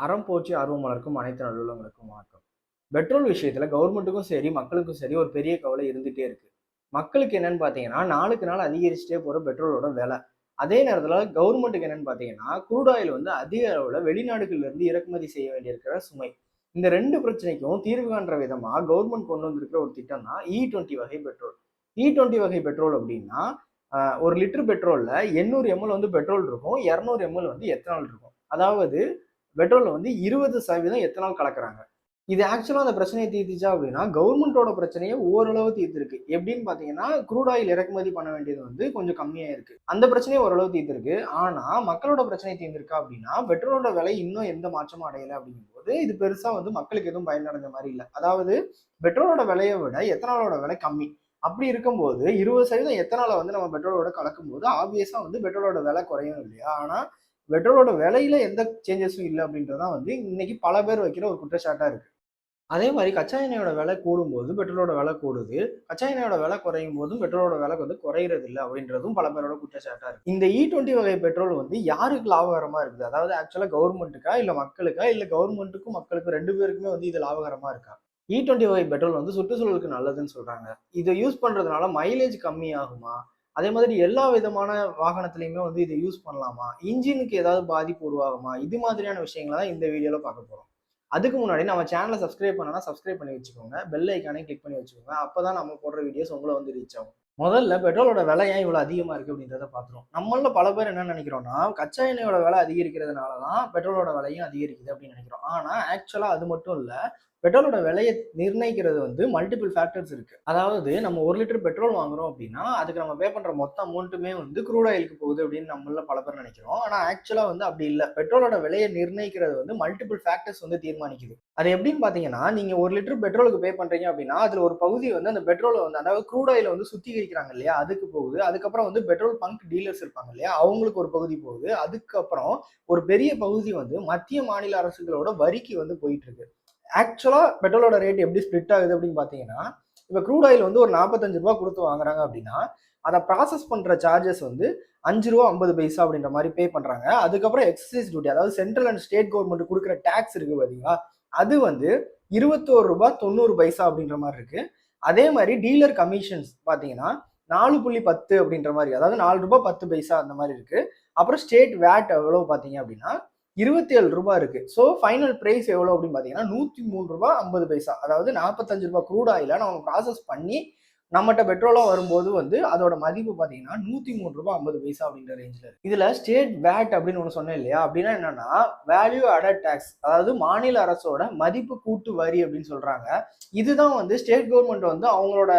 அறம் போற்றி ஆர்வம் வளர்க்கும் அனைத்து நல்லுள்ளங்களுக்கும் வணக்கம். பெட்ரோல் விஷயத்துல கவர்மெண்ட்டுக்கும் சரி மக்களுக்கும் சரி ஒரு பெரிய கவலை இருந்துட்டே இருக்கு. மக்களுக்கு என்னன்னு பாத்தீங்கன்னா நாளுக்கு நாள் அதிகரிச்சுட்டே போற பெட்ரோலோட விலை. அதே நேரத்துல கவர்மெண்ட்டுக்கு என்னன்னு பாத்தீங்கன்னா குரூட் ஆயில் அதிக அளவுல வெளிநாடுகள்ல இருந்து இறக்குமதி செய்ய வேண்டியிருக்கிற சுமை. இந்த ரெண்டு பிரச்சனைக்கும் தீர்வு காண்ற விதமா கவர்மெண்ட் கொண்டு வந்திருக்கிற ஒரு திட்டம் தான் E20 வகை பெட்ரோல். E20 வகை பெட்ரோல் அப்படின்னா ஒரு லிட்டர் பெட்ரோல்ல 800 ml பெட்ரோல் இருக்கும், 200 ml எத்தனால் இருக்கும். அதாவது பெட்ரோல்ல 20% எத்தனால் கலக்குறாங்க. இது ஆக்சுவலா அந்த பிரச்சனையை தீர்த்துச்சா அப்படின்னா கவர்மெண்டோட பிரச்சனையை ஓரளவு தீர்த்திருக்கு. எப்படின்னு பாத்தீங்கன்னா குரூட் ஆயில் இறக்குமதி பண்ண வேண்டியது கொஞ்சம் கம்மியா இருக்கு. அந்த பிரச்சனையை ஓரளவு தீர்த்திருக்கு. ஆனா மக்களோட பிரச்சனை தீர்ந்திருக்கா அப்படின்னா பெட்ரோலோட விலை இன்னும் எந்த மாற்றமும் அடையல அப்படிங்கும்போது இது பெருசா மக்களுக்கு எதுவும் பயனடைஞ்ச மாதிரி இல்லை. அதாவது பெட்ரோலோட விலையை விட எத்தனாலோட விலை கம்மி. அப்படி இருக்கும்போது 20% எத்தனால நம்ம பெட்ரோலோட கலக்கும் போது ஆப்வியஸா பெட்ரோலோட விலை குறையும் இல்லையா? ஆனா பெட்ரோலோட விலையில எந்த சேஞ்சஸும் இல்லை அப்படின்றதான் இன்னைக்கு பல பேர் வைக்கிற ஒரு குற்றச்சாட்டா இருக்கு. அதே மாதிரி கச்சா எண்ணெயோட விலை கூடும்போது பெட்ரோலோட விலை கூடுது, கச்சா எண்ணெயோட விலை குறையும் போதும் பெட்ரோலோட விலை குறையிறது இல்லை அப்படின்றதும் பல பேரோட குற்றச்சாட்டா இருக்கு. இந்த E20 வகை பெட்ரோல் யாருக்கு லாபகரமா இருக்குது? அதாவது ஆக்சுவலா கவர்மெண்ட்டுக்கா இல்ல மக்களுக்கா இல்ல கவர்மெண்ட்டுக்கும் மக்களுக்கும் ரெண்டு பேருக்குமே இது லாபகரமா இருக்கா? E20 வகை பெட்ரோல் சுற்றுச்சூழலுக்கு நல்லதுன்னு சொல்றாங்க. இதை யூஸ் பண்றதுனால மைலேஜ் கம்மி ஆகுமா? அதே மாதிரி எல்லா விதமான வாகனத்திலையுமே இதை யூஸ் பண்ணலாமா? இன்ஜினுக்கு ஏதாவது பாதிப்பு உருவாகுமா? இது மாதிரியான விஷயங்களை தான் இந்த வீடியோல பார்க்க போறோம். அதுக்கு முன்னாடி நம்ம சேனலை சப்ஸ்கிரைப் பண்ணனா சப்ஸ்கிரைப் பண்ணி வச்சுக்கோங்க. பெல் ஐக்கானையும் கிளிக் பண்ணி வச்சுக்கோங்க. அப்பதான் நம்ம போடுற வீடியோஸ் உங்களை ரீச் ஆகும். முதல்ல பெட்ரோலோட விலை ஏன் இவ்வளவு அதிகமா இருக்கு அப்படின்றத பாத்துரும். நம்மள பல பேர் என்ன நினைக்கிறோம்னா கச்சா எண்ணெயோட விலை அதிகரிக்கிறதுனாலதான் பெட்ரோலோட விலையும் அதிகரிக்குது அப்படின்னு நினைக்கிறோம். ஆனா ஆக்சுவலா அது மட்டும் இல்ல. பெட்ரோலோட விலையை நிர்ணயிக்கிறது மல்டிபிள் ஃபேக்டர்ஸ் இருக்கு. அதாவது நம்ம 1 லிட்டர் பெட்ரோல் வாங்குறோம் அப்படின்னா அதுக்கு நம்ம பே பண்ற மொத்த அமௌண்ட்டுமே க்ரூட் ஆயிலுக்கு போகுது அப்படின்னு நம்மள பல பேர் நினைக்கிறோம். ஆனா ஆக்சுவலா அப்படி இல்லை. பெட்ரோலோட விலையை நிர்ணயிக்கிறது மல்டிபிள் ஃபேக்டர்ஸ் தீர்மானிக்குது. அது எப்படின்னு பாத்தீங்கன்னா நீங்க 1 லிட்டர் பெட்ரோலுக்கு பே பண்றீங்க அப்படின்னா அதுல ஒரு பகுதி அந்த பெட்ரோலை அதாவது க்ரூட் ஆயில சுத்திகரிக்கிறாங்க இல்லையா, அதுக்கு போகுது. அதுக்கப்புறம் பெட்ரோல் பங்க் டீலர்ஸ் இருப்பாங்க இல்லையா, அவங்களுக்கு ஒரு பகுதி போகுது. அதுக்கப்புறம் ஒரு பெரிய பகுதி மத்திய மாநில அரசுகளோட வரிக்கு போயிட்டு இருக்கு. ஆக்சுவலா பெட்ரோலோட ரேட் எப்படி ஸ்பிளிட் ஆகுது அப்படின்னு பாத்தீங்கன்னா இப்ப க்ரூட் ஆயில் ஒரு 45 ரூபாய் கொடுத்து வாங்குறாங்க அப்படின்னா அதை ப்ராசஸ் பண்ற சார்ஜஸ் 5 ரூபா 50 பைசா அப்படின்ற மாதிரி பே பண்றாங்க. அதுக்கப்புறம் எக்ஸைஸ் டியூட்டி, அதாவது சென்ட்ரல் அண்ட் ஸ்டேட் கவர்மெண்ட் கொடுக்குற டாக்ஸ் இருக்கு பாத்தீங்களா, அது 21 ரூபாய் 90 பைசா அப்படின்ற மாதிரி இருக்கு. அதே மாதிரி டீலர் கமிஷன்ஸ் பாத்தீங்கன்னா 4.10 அப்படின்ற மாதிரி, அதாவது 4 ரூபாய் 10 பைசா அந்த மாதிரி இருக்கு. அப்புறம் ஸ்டேட் வேட் எவ்வளவு பாத்தீங்க அப்படின்னா 27 ரூபாய் இருக்கு. ஸோ ஃபைனல் பிரைஸ் எவ்வளவு அப்படின்னு பாத்தீங்கன்னா 103 ரூபாய் 50 பைசா. அதாவது 45 ரூபாய் க்ரூட் ஆயில நம்ம ப்ராசஸ் பண்ணி நம்மகிட்ட பெட்ரோலா வரும்போது அதோட மதிப்பு பாத்தீங்கன்னா 103 ரூபாய் 50 பைசா அப்படின்ற ரேஞ்சில் இருக்கு. இதுல ஸ்டேட் வேட் அப்படின்னு ஒன்று சொன்னேன் இல்லையா, அப்படின்னா என்னன்னா வேல்யூ அடட் டாக்ஸ், அதாவது மாநில அரசோட மதிப்பு கூட்டு வரி அப்படின்னு சொல்றாங்க. இதுதான் ஸ்டேட் கவர்மெண்ட் அவங்களோட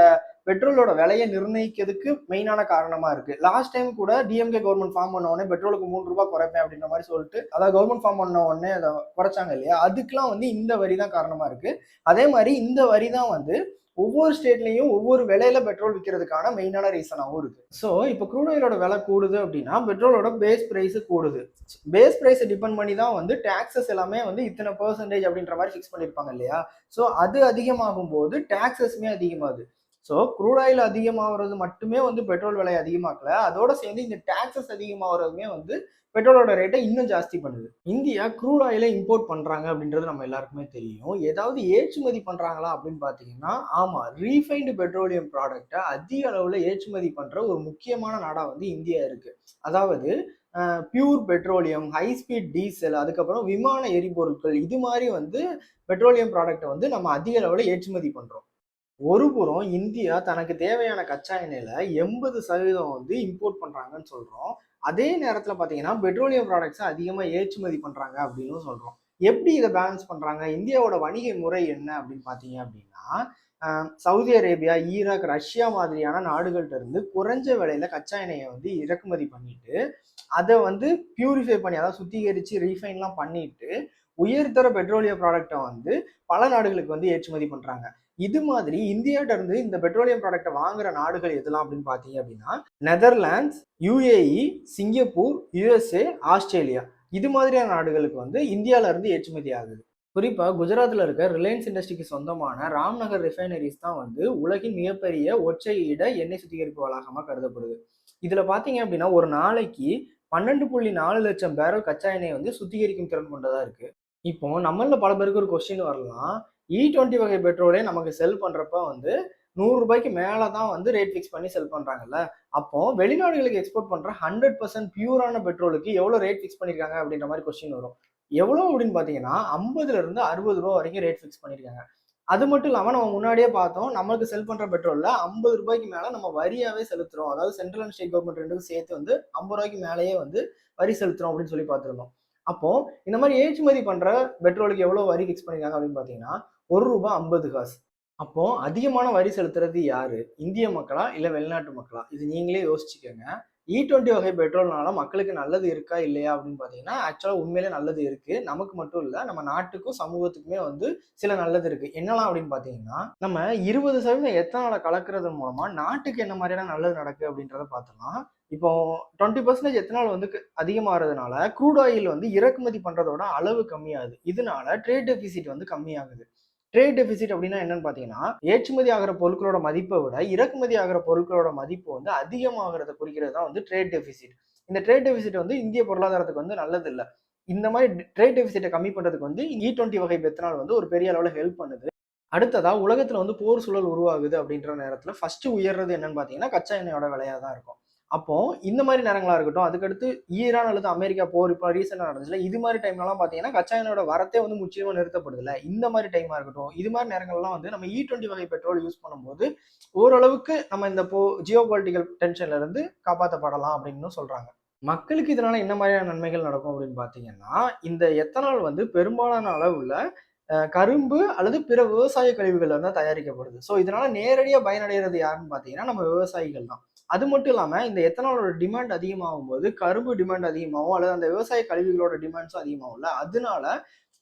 பெட்ரோலோட விலையை நிர்ணயிக்கிறதுக்கு மெயினான காரணமா இருக்கு. லாஸ்ட் டைம் கூட டிஎம்கே கவர்மெண்ட் ஃபார்ம் பண்ண உடனே பெட்ரோலுக்கு 3 ரூபாய் குறைப்பேன் அப்படின்ற மாதிரி சொல்லிட்டு, அதாவது கவர்மெண்ட் ஃபார்ம் பண்ண உடனே அதை குறைச்சாங்க இல்லையா, அதுக்கெல்லாம் இந்த வரி தான் காரணமா இருக்கு. அதே மாதிரி இந்த வரி தான் ஒவ்வொரு ஸ்டேட்லயும் ஒவ்வொரு விலையில பெட்ரோல் விற்கிறதுக்கான மெயினான ரீசனாகவும் இருக்கு. ஸோ இப்போ க்ரூட் ஆயிலோட விலை கூடுது அப்படின்னா பெட்ரோலோட பேஸ் பிரைஸ் கூடுது. பேஸ் பிரைஸ் டிபெண்ட் பண்ணி தான் டாக்ஸஸ் எல்லாமே இத்தனை பெர்சன்டேஜ் அப்படின்ற மாதிரி ஃபிக்ஸ் பண்ணியிருப்பாங்க இல்லையா. ஸோ அது அதிகமாகும் போது டாக்ஸஸ்மே அதிகமாகுது. ஸோ க்ரூட் ஆயில் அதிகமாகிறது மட்டுமே பெட்ரோல் விலை அதிகமாக்கல, அதோட சேர்ந்து இந்த டாக்ஸஸ் அதிகமாகிறதுமே பெட்ரோலோட ரேட்டை இன்னும் ஜாஸ்தி பண்ணுது. இந்தியா க்ரூட் ஆயிலை இம்போர்ட் பண்றாங்க அப்படின்றது நம்ம எல்லாருக்குமே தெரியும். ஏதாவது ஏற்றுமதி பண்றாங்களா அப்படின்னு பாத்தீங்கன்னா ஆமா, ரீஃபைன்டு பெட்ரோலியம் ப்ராடக்டை அதிக அளவுல ஏற்றுமதி பண்ற ஒரு முக்கியமான நாடா இந்தியா இருக்கு. அதாவது pure petroleum, high speed diesel, அதுக்கப்புறம் விமான எரிபொருட்கள், இது மாதிரி பெட்ரோலியம் ப்ராடக்டை நம்ம அதிக அளவுல ஏற்றுமதி பண்றோம். ஒரு புறம் இந்தியா தனக்கு தேவையான கச்சா எண்ணெயில 80% இம்போர்ட் பண்றாங்கன்னு சொல்றோம். அதே நேரத்துல பாத்தீங்கன்னா பெட்ரோலியம் ப்ராடக்ட்ஸ் அதிகமா ஏற்றுமதி பண்றாங்க அப்படின்னு சொல்றோம். எப்படி இதை பேலன்ஸ் பண்றாங்க? இந்தியாவோட வணிக முறை என்ன அப்படின்னு பாத்தீங்க அப்படின்னா சவுதி அரேபியா, ஈராக், ரஷ்யா மாதிரியான நாடுகள்கிட்ட இருந்து குறைஞ்ச விலையில கச்சா எண்ணெயை இறக்குமதி பண்ணிட்டு அதை பியூரிஃபை பண்ணி, அதாவது சுத்திகரிச்சு ரீஃபைன்லாம் பண்ணிட்டு உயர்தர பெட்ரோலிய ப்ராடக்டை பல நாடுகளுக்கு ஏற்றுமதி பண்றாங்க. இது மாதிரி இந்தியாட்ட இருந்து இந்த பெட்ரோலியம் ப்ராடக்டை வாங்குற நாடுகள் எதெல்லாம் அப்படின்னு பாத்தீங்க அப்படின்னா Netherlands, UAE, Singapore, USA, Australia, இது மாதிரியான நாடுகளுக்கு இந்தியால இருந்து ஏற்றுமதி ஆகுது. குறிப்பா குஜராத்ல இருக்க ரிலையன்ஸ் இண்டஸ்ட்ரிக்கு சொந்தமான ராம்நகர் ரிஃபைனரிஸ் தான் உலகின் மிகப்பெரிய ஒற்றையிட எண்ணெய் சுத்திகரிப்பு வளாகமா கருதப்படுது. இதுல பாத்தீங்க அப்படின்னா ஒரு நாளைக்கு 12.4 லட்சம் பேரல் கச்சா எண்ணெய் சுத்திகரிக்கும் திறன் கொண்டதா இருக்கு. இப்போ நம்மள பல பேருக்கு ஒரு கொஸ்டின் வரலாம். E20 வகை பெட்ரோலே நமக்கு செல் பண்றப்ப வந்து ரூ. 100க்கு மேல தான் வந்து ரேட் ஃபிக்ஸ் பண்ணி செல் பண்றாங்கல்ல. அப்போ வெளிநாடுகளுக்கு எக்ஸ்போர்ட் பண்ற 100% பியூரான பெட்ரோலுக்கு எவ்வளோ ரேட் ஃபிக்ஸ் பண்ணியிருக்காங்க அப்படின்ற மாரி கொஸ்டின் வரும். எவ்வளோ அப்படின்னு பார்த்தீங்கன்னா, ரூ. 50லிருந்து ரூ. 60 வரைக்கும் ரேட் ஃபிக்ஸ் பண்ணியிருக்காங்க. அது மட்டும் இல்லாம நம்ம முன்னாடியே பார்த்தோம். நமக்கு செல் பண்ற பெட்ரோல்ல ரூ. 50க்கு மேல நம்ம வரியாவே செலுத்துறோம். அதாவது சென்ட்ரல் அண்ட் ஸ்டேட் கவர்ன்மெண்ட் 2க்கும் சேர்த்து வந்து ரூ. 50க்கு மேலேயே வந்து வரி செலுத்துறோம் அப்படின்னு சொல்லி பார்த்திருந்தோம். அப்போ இந்த மாதிரி ஏற்றுமதி பண்ற பெட்ரோலுக்கு எவ்வளவு வரி ஃபிக்ஸ் பண்ணிருக்காங்க அப்படின்னு பாத்தீங்கன்னா ரூ. 1.50. அப்போ அதிகமான வரி செலுத்துறது யாரு? இந்திய மக்களா இல்ல வெளிநாட்டு மக்களா? இது நீங்களே யோசிச்சுக்கோங்க. E20 வகை பெட்ரோல்னால மக்களுக்கு நல்லது இருக்கா இல்லையா அப்படின்னு பாத்தீங்கன்னா ஆக்சுவலா உண்மையிலே நல்லது இருக்கு. நமக்கு மட்டும் இல்ல நம்ம நாட்டுக்கும் சமூகத்துக்குமே வந்து சில நல்லது இருக்கு. என்னலாம் அப்படின்னு பாத்தீங்கன்னா நம்ம 20% எத்தனால கலக்குறது மூலமா நாட்டுக்கு என்ன மாதிரியான நல்லது நடக்கு அப்படின்றத பார்த்தலாம். இப்போ 20% எத்தனால் வந்து அதிகமாகிறதுனால க்ரூட் ஆயில் வந்து இறக்குமதி பண்றதோட அளவு கம்மியாகுது. இதனால ட்ரேட் டெபிசிட் வந்து கம்மியாகுது. ட்ரேட் டெபிசிட் அப்படின்னா என்னன்னு பார்த்தீங்கன்னா, ஏற்றுமதி ஆகிற பொருட்களோட மதிப்பை விட இறக்குமதி ஆகிற பொருட்களோட மதிப்பு வந்து அதிகமாகிறத குறிக்கிறது தான் வந்து ட்ரேட் டெபிசிட். இந்த ட்ரேட் டெபிசிட் வந்து இந்திய பொருளாதாரத்துக்கு வந்து நல்லது இல்லை. இந்த மாதிரி ட்ரேட் டெபிசிட்டை கம்மி பண்றதுக்கு வந்து E20 வகை பெத்தனால் வந்து ஒரு பெரிய அளவில் ஹெல்ப் பண்ணுது. அடுத்ததா உலகத்துல வந்து போர் சூழல் உருவாகுது அப்படின்ற நேரத்துல ஃபர்ஸ்ட் உயர்றது என்னன்னு பாத்தீங்கன்னா கச்சா எண்ணெயோட விலையா தான் இருக்கும். அப்போ இந்த மாதிரி நேரங்களா இருக்கட்டும், அதுக்கடுத்து ஈரான் அல்லது அமெரிக்கா போர் இப்போ ரீசெண்டா நடந்துச்சுல, இது மாதிரி டைம்லலாம் பாத்தீங்கன்னா கச்சா எண்ணெயோட வரத்தே வந்து முற்றிலுமா நிறுத்தப்படுதுல்ல. இந்த மாதிரி டைமா இருக்கட்டும், இது மாதிரி நேரங்கள்லாம் வந்து நம்ம E20 வகை பெட்ரோல் யூஸ் பண்ணும்போது ஓரளவுக்கு நம்ம இந்த ஜியோ பொலிட்டிக்கல் டென்ஷன்ல இருந்து காப்பாற்றப்படலாம் அப்படின்னு சொல்றாங்க. மக்களுக்கு இதனால என்ன மாதிரியான நன்மைகள் நடக்கும் அப்படின்னு பாத்தீங்கன்னா, இந்த எத்தனால் வந்து பெரும்பாலான அளவுல கரும்பு அல்லது பிற விவசாய கழிவுகள்ல தான் தயாரிக்கப்படுது. ஸோ இதனால நேரடியா பயனடைகிறது யாருன்னு பார்த்தீங்கன்னா, நம்ம விவசாயிகள் தான். அது மட்டும் இல்லாம இந்த எத்தனாலோட டிமாண்ட் அதிகமாகும்போது, கரும்பு டிமாண்ட் அதிகமாகும் அல்லது அந்த விவசாய கழிவுகளோட டிமாண்ட்ஸும் அதிகமாகும்ல. அதனால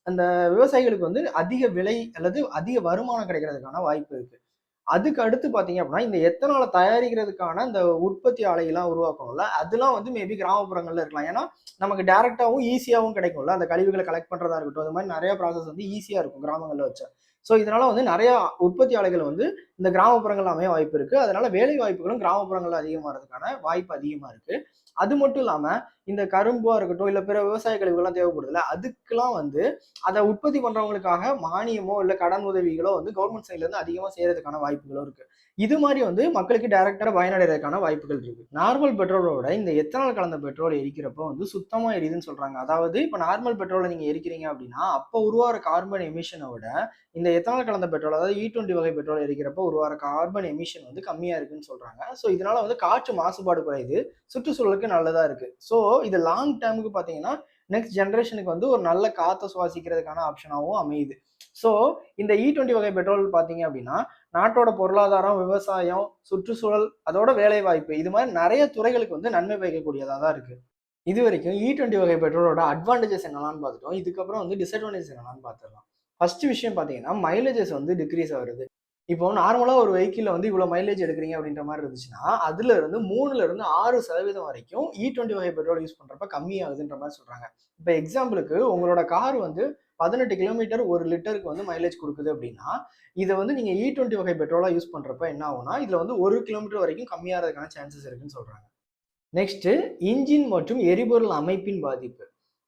அந்த விவசாயிகளுக்கு வந்து அதிக விலை அல்லது அதிக வருமானம் கிடைக்கிறதுக்கான வாய்ப்பு இருக்கு. அதுக்கு அடுத்து பார்த்தீங்க அப்படின்னா, இந்த எத்தனால தயாரிக்கிறதுக்கான அந்த உற்பத்தி ஆலைகள்லாம் உருவாக்கணும்ல, அதெல்லாம் வந்து மேபி கிராமப்புறங்கள்ல இருக்கலாம். ஏன்னா, நமக்கு டைரக்ட்டாவும், ஈஸியாவும் கிடைக்கும்ல. அந்த கழிவுகள கலெக்ட் பண்றதா இருக்கட்டும், அது மாரி நெறைய ப்ராசஸ் வந்து ஈஸியா இருக்கும் கிராமங்கள்ல வச்சா. ஸோ, இதனால வந்து நெறைய உற்பத்தி ஆலைகள் வந்து இந்த கிராமப்புறங்கள்ல அமைய வாய்ப்பு இருக்கு. அதனால வேலை வாய்ப்புகளும் கிராமப்புறங்கள்ல அதிகமாறதுக்கான வாய்ப்பு அதிகமா இருக்கு. அது மட்டும் இல்லாம, இந்த கரும்பா இருக்கட்டும், இல்ல பிற விவசாய கழிவுகள்லாம் தேவைப்படுதுல்ல, அதுக்கெல்லாம் வந்து அத உற்பத்தி பண்றவங்களுக்காக மானியமோ, இல்ல கடன் உதவிகளோ வந்து கவர்மெண்ட் சைட்ல இருந்து அதிகமா செய்றதுக்கான வாய்ப்புகளும் இருக்கு. இது மாரி வந்து மக்களுக்கு டைரக்ட்டா பயனடைறதுக்கான வாய்ப்புகள் இருக்கு. நார்மல் பெட்ரோலோட இந்த எத்தனால் கலந்த பெட்ரோல் எரிக்கிறப்போ வந்து சுத்தமா எரியுதுன்னு சொல்றாங்க. அதாவது இப்ப நார்மல் பெட்ரோல நீங்க எரிக்கிறீங்க அப்படின்னா, அப்ப உருவாகுற கார்பன் எமிஷன விட இந்த எத்தனால் கலந்த பெட்ரோல் அதாவது E20 வகை பெட்ரோல் எரிக்கிறப்போ உருவாகுற கார்பன் எமிஷன் வந்து கம்மியா இருக்குன்னு சொல்றாங்க. ஸோ இதனால வந்து காற்று மாசுபாடு குறையுது. சுற்றுச்சூழலுக்கு நல்லதா இருக்கு. ஸோ இது லாங் டேர்முக்கு பார்த்தீங்கன்னா, நெக்ஸ்ட் ஜெனரேஷனுக்கு வந்து ஒரு நல்ல காத்த சுவாசிக்கிறதுக்கான ஆப்ஷனாவும் அமையுது. ஸோ இந்த E20 வகை பெட்ரோல் பார்த்தீங்க அப்படின்னா, நாட்டோட பொருளாதாரம், விவசாயம், சுற்றுச்சூழல், அதோட வேலைவாய்ப்பு இது மாரி நெறைய துறைகளுக்கு வந்து நன்மை பயக்கக்கூடியதா தான் இருக்கு. இதுவரைக்கும் E20 வகை பெட்ரோலோட அட்வான்டேஜஸ் என்னலான்னு பார்த்துட்டோம். இதுக்கப்புறம் வந்து டிஸ்அட்வான்டேஜஸ் என்னலான்னு பார்த்துடலாம். ஃபர்ஸ்ட் விஷயம் பார்த்தீங்கன்னா, மைலேஜஸ் வந்து டிக்ரீஸ் ஆகுறது. இப்போ நார்மலா ஒரு வெஹிக்கிள்ல வந்து இவ்வளோ மைலேஜ் எடுக்கிறீங்க அப்படின்ற மாரி இருந்துச்சுன்னா, அதுல இருந்து 3ல இருந்து 6% வரைக்கும் E20 வகை பெட்ரோல் யூஸ் பண்றப்ப கம்மியாகுதுன்ற மாரி சொல்றாங்க. இப்ப எக்ஸாம்பிளுக்கு உங்களோட கார் வந்து 18 கிலோமீட்டர் 1 லிட்டருக்கு வந்து மைலேஜ் குடுக்குது அப்படின்னா, இத வந்து நீங்க E20 வகை பெட்ரோலா யூஸ் பண்றப்ப என்ன ஆகும்னா, இதுல வந்து 1 கிலோமீட்டர் வரைக்கும் கம்மியாறதுக்கான சான்சஸ் இருக்குன்னு சொல்றாங்க. நெக்ஸ்ட் இன்ஜின் மற்றும் எரிபொருள் அமைப்பின் பாதிப்பு.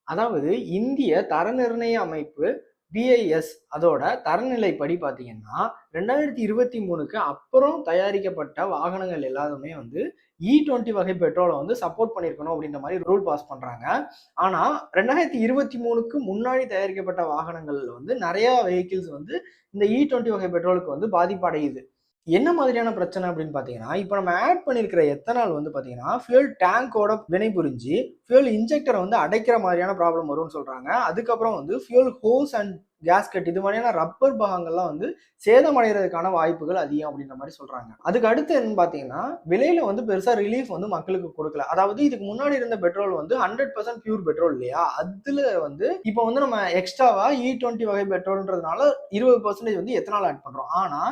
அதாவது இந்திய தர நிர்ணய அமைப்பு BIS அதோட தரநிலைப்படி பார்த்தீங்கன்னா 2023க்கு அப்புறம் தயாரிக்கப்பட்ட வாகனங்கள் எல்லாருமே வந்து E20 வகை பெட்ரோலை வந்து சப்போர்ட் பண்ணியிருக்கணும் அப்படின்ற மாதிரி ரூல் பாஸ் பண்றாங்க. ஆனா 2023க்கு முன்னாடி தயாரிக்கப்பட்ட வாகனங்கள் வந்து நிறைய வெஹிக்கிள்ஸ் வந்து இந்த E20 வகை பெட்ரோலுக்கு வந்து பாதிப்பு அடையுது. என்ன மாதிரியான பிரச்சனை அப்படின்னு பார்த்தீங்கன்னா, இப்ப நம்ம ஆட் பண்ணியிருக்கிற எத்தனால் வந்து பார்த்தீங்கன்னா, ஃபியூயல் டேங்கோட வினைபுரிஞ்சு, ஃபியூயல் இன்ஜெக்டர வந்து அடைக்கிற மாதிரியான ப்ராப்ளம் வரும்னு சொல்றாங்க. அதுக்கப்புறம் வந்து ஃபியூயல் ஹோஸ் அண்ட் கேஸ்கெட் இது மாதிரியான ரப்பர் பாகங்கள்லாம் வந்து சேதமடைறதுக்கான வாய்ப்புகள் அதிகம் அப்படின்ற மாரி சொல்றாங்க. அதுக்கு அடுத்து என்னன்னு பார்த்தீங்கன்னா, விலையில வந்து பெருசா ரிலீஃப் வந்து மக்களுக்கு குடுக்கல. அதாவது இதுக்கு முன்னாடி இருந்த பெட்ரோல் வந்து 100% பியூர் பெட்ரோல் இல்லையா? அதுல வந்து இப்ப வந்து நம்ம எக்ஸ்ட்ராவா E20 வகை பெட்ரோல்ன்றதுனால 20% வந்து எத்தனால் ஆட் பண்றோம். ஆனா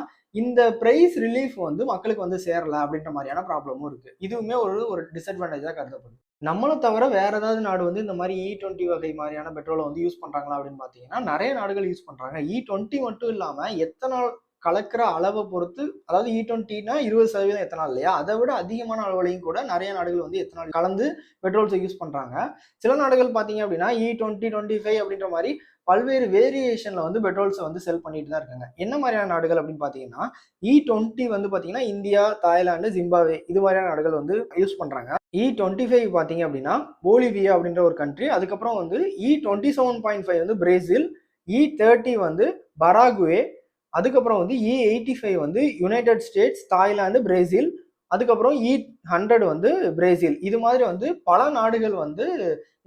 இந்த பிரைஸ் ரிலீஃப் வந்து மக்களுக்கு வந்து சேரல அப்படின்ற மாதிரியான ப்ராப்ளமும் இருக்கு. இதுவுமே ஒரு டிஸ்அட்வான்டேஜா கருதப்படுது. நம்மள தவிர வேற ஏதாவது நாடு வந்து இந்த மாதிரி E20 வகை மாதிரியான பெட்ரோல வந்து யூஸ் பண்றாங்களா அப்படின்னு பார்த்தீங்கன்னா, நெறைய நாடுகள் யூஸ் பண்றாங்க. E20 மட்டும் இல்லாம எத்தனால் கலக்கிற அளவ பொறுத்து அதாவது E20னா 20% எத்தனால் இல்லையா? அத விட அதிகமான அளவுலயும் கூட நெறைய நாடுகள் வந்து எத்தனால் கலந்து பெட்ரோல்ஸ யூஸ் பண்றாங்க. சில நாடுகள் பார்த்தீங்க அப்படின்னா E20, 25 அப்படின்ற மாரி பல்வேறு வேரியேஷன்ல வந்து பெட்ரோல்ஸை வந்து செல் பண்ணிட்டு தான் இருக்காங்க. என்ன மாதிரியான நாடுகள் அப்படின்னு பார்த்தீங்கன்னா, E20 வந்து பார்த்தீங்கன்னா இந்தியா, தாய்லாந்து, ஜிம்பாப்வே இது மாதிரியான நாடுகள் வந்து யூஸ் பண்றாங்க. E25 பார்த்தீங்க அப்படின்னா போலிவியா அப்படின்ற ஒரு கண்ட்ரி, அதுக்கப்புறம் வந்து E27.5 வந்து பிரேசில், E30 வந்து பராகுவே, அதுக்கப்புறம் வந்து E85 வந்து யுனைடெட் ஸ்டேட்ஸ், தாய்லாந்து, பிரேசில், அதுக்கப்புறம் E100 வந்து பிரேசில். இது மாதிரி வந்து பல நாடுகள் வந்து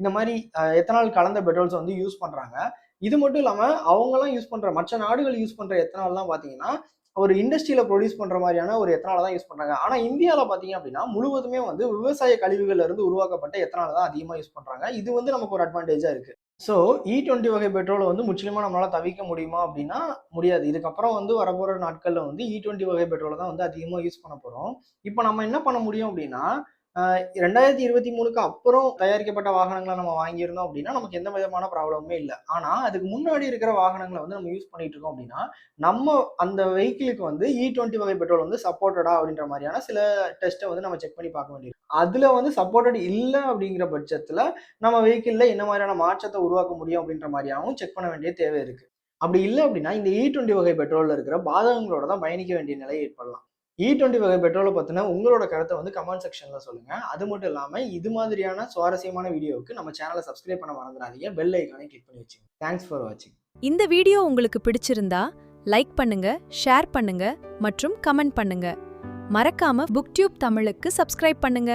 இந்த மாதிரி எத்தனால் கலந்த பெட்ரோல்ஸ் வந்து யூஸ் பண்றாங்க. இது மட்டும் இல்லாம அவங்கலாம் யூஸ் பண்ற மற்ற நாடுகள் யூஸ் பண்ற எத்தனால்லாம் பாத்தீங்கன்னா ஒரு இண்டஸ்ட்ரியில ப்ரொடியூஸ் பண்ற மாதிரியான ஒரு எத்தனால தான் யூஸ் பண்றாங்க. ஆனா இந்தியால பாத்தீங்க அப்படின்னா முழுவதுமே வந்து விவசாய கழிவுகள்ல இருந்து உருவாக்கப்பட்ட எத்தனால தான் அதிகமா யூஸ் பண்றாங்க. இது வந்து நமக்கு ஒரு அட்வான்டேஜா இருக்கு. ஸோ E20 வகை பெட்ரோலை வந்து முற்றிலுமா நம்மளால தவிர்க்க முடியுமா அப்படின்னா முடியாது. இதுக்கப்புறம் வந்து வரப்போற நாட்கள்ல வந்து E20 வகை பெட்ரோலை தான் வந்து அதிகமா யூஸ் பண்ண போறோம். இப்போ நம்ம என்ன பண்ண முடியும் அப்படின்னா 2023க்கு அப்புறம் தயாரிக்கப்பட்ட வாகனங்களை நம்ம வாங்கியிருந்தோம் அப்படின்னா நமக்கு எந்த விதமான ப்ராப்ளமுமே இல்லை. ஆனா அதுக்கு முன்னாடி இருக்கிற வாகனங்களை வந்து நம்ம யூஸ் பண்ணிட்டு இருக்கோம் அப்படின்னா நம்ம அந்த வெஹிக்கிளுக்கு வந்து E20 வகை பெட்ரோல் வந்து சப்போர்ட்டடா அப்படின்ற மாதிரியான சில டெஸ்ட்டை வந்து நம்ம செக் பண்ணி பார்க்க வேண்டியது. அதுல வந்து சப்போர்ட்டட் இல்லை அப்படிங்கிற பட்சத்துல நம்ம வெஹிக்கிள்ல என்ன மாதிரியான மாற்றத்தை உருவாக்க முடியும் அப்படின்ற மாதிரியாகவும் செக் பண்ண வேண்டிய தேவை இருக்கு. அப்படி இல்லை அப்படின்னா இந்த E20 வகை பெட்ரோல்ல இருக்கிற பாதகங்களோட தான் பயணிக்க வேண்டிய நிலை ஏற்படலாம். E20 வகை பெட்ரோலை பத்தின உங்களோட கருத்தை வந்து கமெண்ட் செக்ஷன்ல சொல்லுங்க. அது மட்டும் இல்லாம இது மாதிரியான சுவாரஸ்யமான வீடியோவுக்கு நம்ம சேனலை சப்ஸ்கிரைப் பண்ண மறந்துடாதீங்க. பெல் ஐகானை கிளிக் பண்ணி வச்சுங்க. தேங்க்ஸ் ஃபார் வாட்சிங். இந்த வீடியோ உங்களுக்கு பிடிச்சிருந்தா லைக் பண்ணுங்க, ஷேர் பண்ணுங்க மற்றும் கமெண்ட் பண்ணுங்க. மறக்காம புக்டியூப் தமிழுக்கு சப்ஸ்கிரைப் பண்ணுங்க.